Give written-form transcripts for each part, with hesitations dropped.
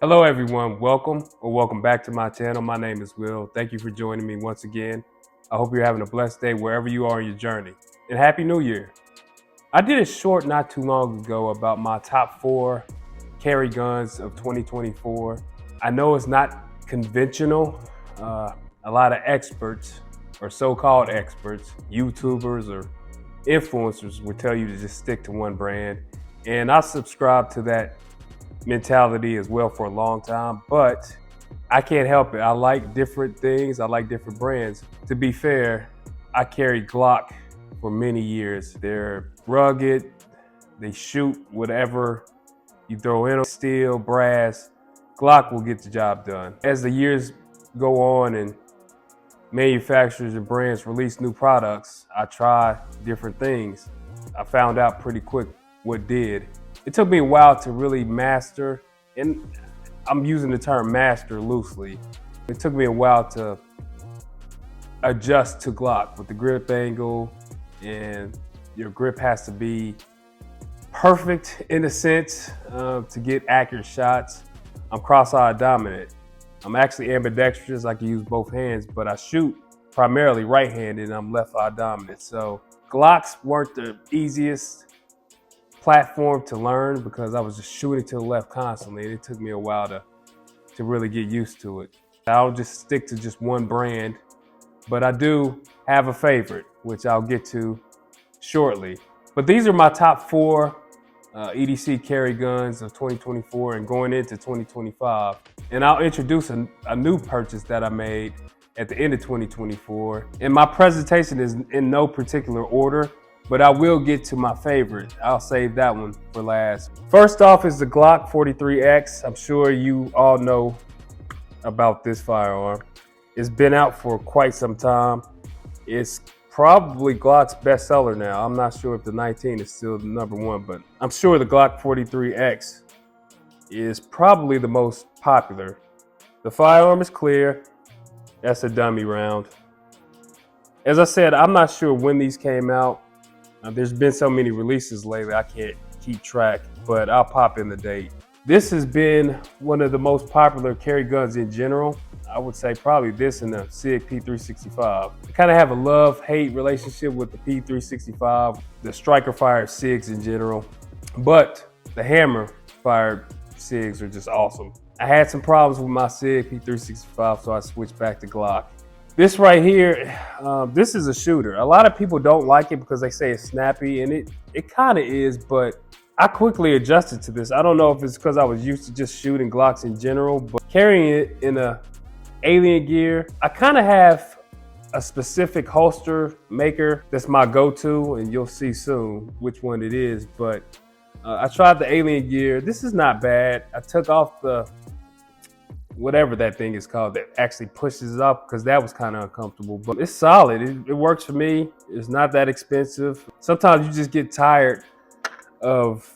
Hello everyone, welcome back to my channel. My name is Will. Thank you for joining me once again. I hope you're having a blessed day wherever you are in your journey. And Happy New Year. I did a short not too long ago about my top 4 carry guns of 2024. I know it's not conventional. A lot of experts, or so-called experts, YouTubers or influencers would tell you to just stick to one brand. And I subscribe to that mentality as well for a long time, but I can't help it. I like different things. I like different brands. To be fair, I carried Glock for many years. They're rugged. They shoot whatever you throw in them, steel, brass. Glock will get the job done. As the years go on and manufacturers and brands release new products, I try different things. I found out pretty quick what did. It took me a while to really master, and I'm using the term master loosely. It took me a while to adjust to Glock with the grip angle, and your grip has to be perfect in a sense to get accurate shots. I'm cross-eye dominant. I'm actually ambidextrous. I can use both hands, but I shoot primarily right-handed and I'm left-eye dominant. So Glocks weren't the easiest platform to learn because I was just shooting to the left constantly, and it took me a while to really get used to it. I don't just stick to just one brand, but I do have a favorite, which I'll get to shortly. But these are my top 4 EDC carry guns of 2024 and going into 2025. And I'll introduce a new purchase that I made at the end of 2024. And my presentation is in no particular order, but I will get to my favorite. I'll save that one for last. First off is the Glock 43X. I'm sure you all know about this firearm. It's been out for quite some time. It's probably Glock's bestseller now. I'm not sure if the 19 is still the #1, but I'm sure the Glock 43X is probably the most popular. The firearm is clear. That's a dummy round. As I said, I'm not sure when these came out. There's been so many releases lately, I can't keep track, but I'll pop in the date. This has been one of the most popular carry guns in general. I would say probably this and the SIG P365. I kind of have a love-hate relationship with the P365, the striker-fired SIGs in general, but the hammer-fired SIGs are just awesome. I had some problems with my SIG P365, so I switched back to Glock. This right here, this is a shooter. A lot of people don't like it because they say it's snappy, and it kind of is, but I quickly adjusted to this. I don't know if it's because I was used to just shooting Glocks in general, but carrying it in a alien gear, I kind of have a specific holster maker that's my go-to, and you'll see soon which one it is, but I tried the alien gear. This is not bad. I took off the whatever that thing is called that actually pushes it up because that was kind of uncomfortable, but it's solid. It works for me. It's not that expensive. Sometimes you just get tired of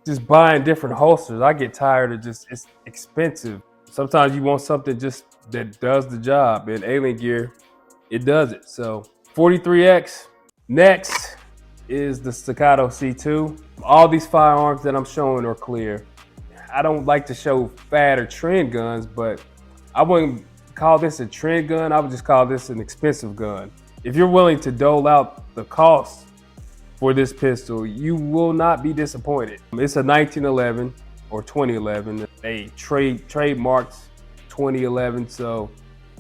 just buying different holsters. I get tired of it's expensive. Sometimes you want something just that does the job, and alien gear, it does it. So 43X. Next is the Staccato C2. All these firearms that I'm showing are clear. I don't like to show fad or trend guns, but I wouldn't call this a trend gun. I would just call this an expensive gun. If you're willing to dole out the cost for this pistol, you will not be disappointed. It's a 1911 or 2011. They trademarked 2011, so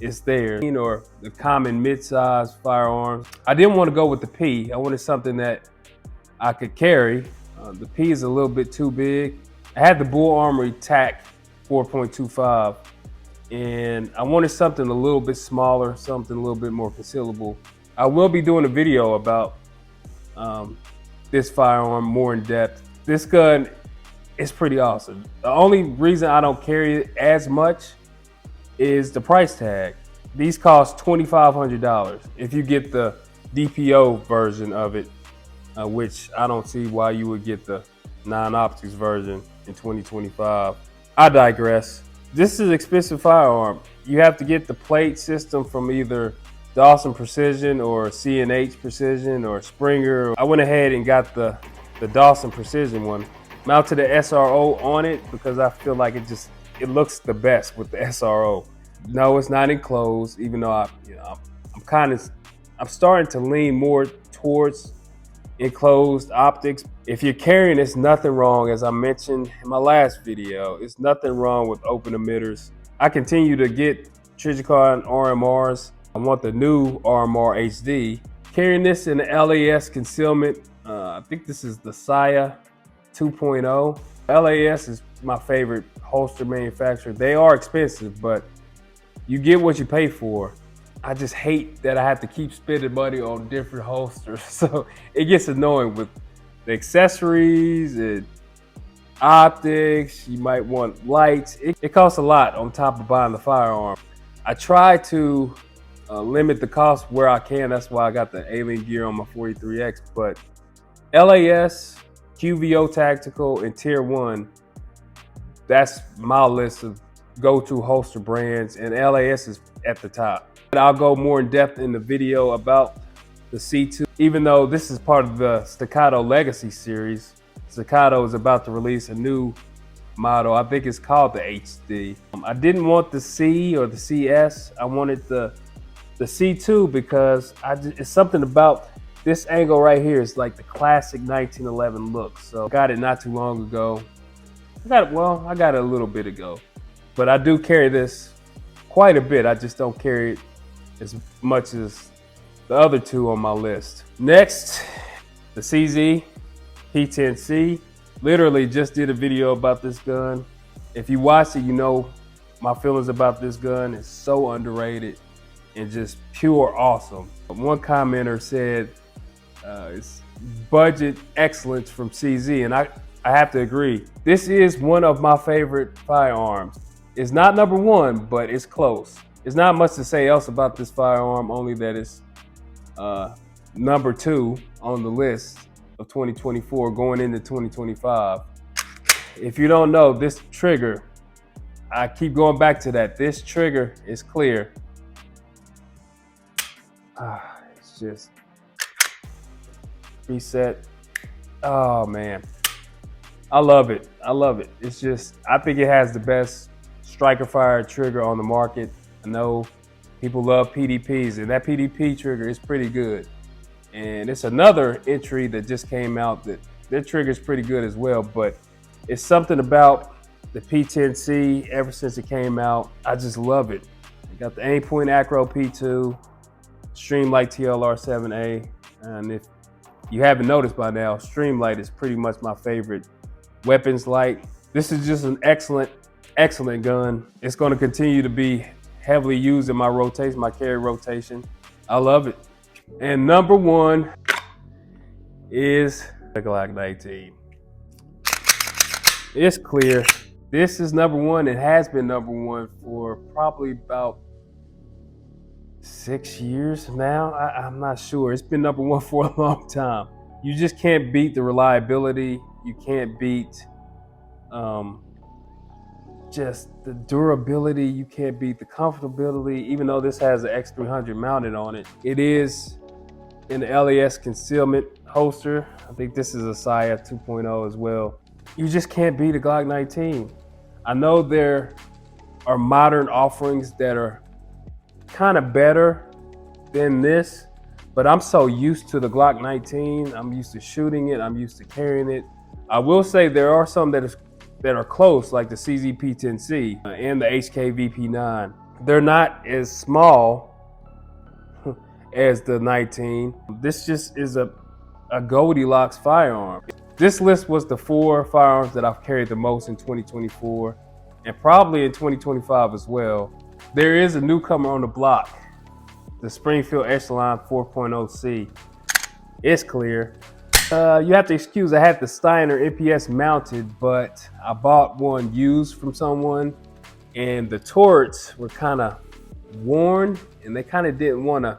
it's there. Or the common mid-size firearms. I didn't want to go with the P. I wanted something that I could carry. The P is a little bit too big. I had the Bull Armory TAC 4.25, and I wanted something a little bit smaller, something a little bit more concealable. I will be doing a video about this firearm more in depth. This gun is pretty awesome. The only reason I don't carry it as much is the price tag. These cost $2,500 if you get the DPO version of it, which I don't see why you would get the non-optics version in 2025. I digress. This is an expensive firearm. You have to get the plate system from either Dawson Precision or C&H Precision or Springer. I went ahead and got the Dawson Precision one. Mounted the SRO on it because I feel like it looks the best with the SRO. No, it's not enclosed, even though I'm starting to lean more towards enclosed optics. If you're carrying, it's nothing wrong. As I mentioned in my last video, it's nothing wrong with open emitters. I continue to get Trijicon RMRs. I want the new RMR HD. Carrying this in the LAS concealment. I think this is the Saya 2.0. LAS is my favorite holster manufacturer. They are expensive, but you get what you pay for. I just hate that I have to keep spending money on different holsters. So it gets annoying with the accessories and optics. You might want lights. It costs a lot on top of buying the firearm. I try to limit the cost where I can. That's why I got the alien gear on my 43X. But LAS, QVO Tactical, and Tier 1, that's my list of go-to holster brands, and LAS is at the top. I'll go more in depth in the video about the C2. Even though this is part of the Staccato Legacy series, Staccato is about to release a new model. I think it's called the HD. I didn't want the C or the CS. I wanted the C2 because it's something about this angle right here. It's like the classic 1911 look. So I got it not too long ago. I got it a little bit ago. But I do carry this quite a bit. I just don't carry it as much as the other two on my list. Next, the CZ P10C. Literally just did a video about this gun. If you watch it, you know my feelings about this gun. It's so underrated and just pure awesome. One commenter said it's budget excellence from CZ, and I have to agree. This is one of my favorite firearms. It's not number one, but it's close. There's not much to say else about this firearm, only that it's number 2 on the list of 2024 going into 2025. If you don't know, this trigger, I keep going back to that. This trigger is clear. It's just reset. Oh man, I love it. I love it. It's just, I think it has the best striker fire trigger on the market. I know people love PDPs, and that PDP trigger is pretty good. And it's another entry that just came out that their trigger is pretty good as well, but it's something about the P10C ever since it came out. I just love it. I got the Aimpoint Acro P2, Streamlight TLR7A, and if you haven't noticed by now, Streamlight is pretty much my favorite weapons light. This is just an excellent gun. It's going to continue to be heavily used in my rotation, my carry rotation. I love it. And number 1 is the Glock 19. It's clear. This is number 1. It has been number 1 for probably about 6 years now. I'm not sure. It's been number 1 for a long time. You just can't beat the reliability. You can't beat just the durability. You can't beat the comfortability. Even though this has an X300 mounted on it, it is in the LAS concealment holster. I think this is a Saya 2.0 as well. You just can't beat a Glock 19. I know there are modern offerings that are kind of better than this, but I'm so used to the Glock 19. I'm used to shooting it. I'm used to carrying it. I will say there are some that are close, like the CZ P10C and the HK VP9. They're not as small as the 19. This just is a Goldilocks firearm. This list was the 4 firearms that I've carried the most in 2024 and probably in 2025 as well. There is a newcomer on the block, the Springfield Echelon 4.0C. It's clear. You have to excuse, I had the Steiner NPS mounted, but I bought one used from someone, and the turrets were kind of worn, and they kind of didn't want to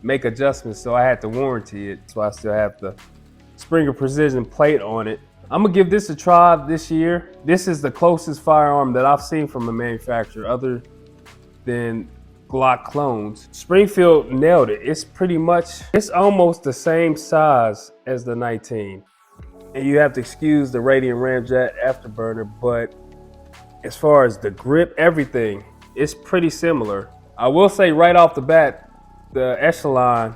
make adjustments, so I had to warranty it. So I still have the Springer Precision plate on it. I'm gonna give this a try this year. This is the closest firearm that I've seen from a manufacturer other than Glock clones. Springfield nailed it. It's almost the same size as the 19. and you have to excuse the Radiant Ramjet afterburner, but as far as the grip, everything, it's pretty similar. I will say right off the bat, the Echelon,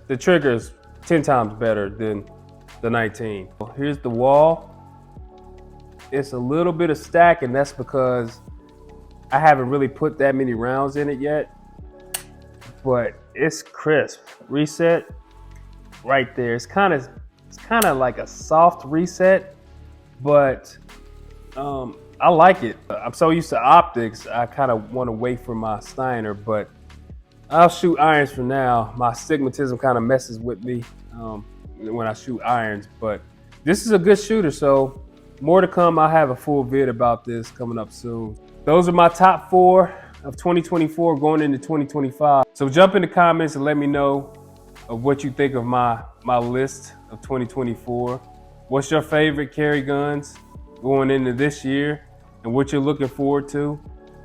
the trigger is 10 times better than the 19. Here's the wall. It's a little bit of stack, and that's because I haven't really put that many rounds in it yet, but it's crisp. Reset right there. It's kind of like a soft reset, but I like it. I'm so used to optics, I kind of want to wait for my Steiner, but I'll shoot irons for now. My astigmatism kind of messes with me when I shoot irons, but this is a good shooter, so more to come. I'll have a full vid about this coming up soon. Those are my top 4 of 2024 going into 2025. So jump in the comments and let me know of what you think of my list of 2024. What's your favorite carry guns going into this year and what you're looking forward to?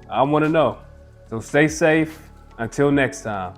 I want to know. So stay safe. Until next time.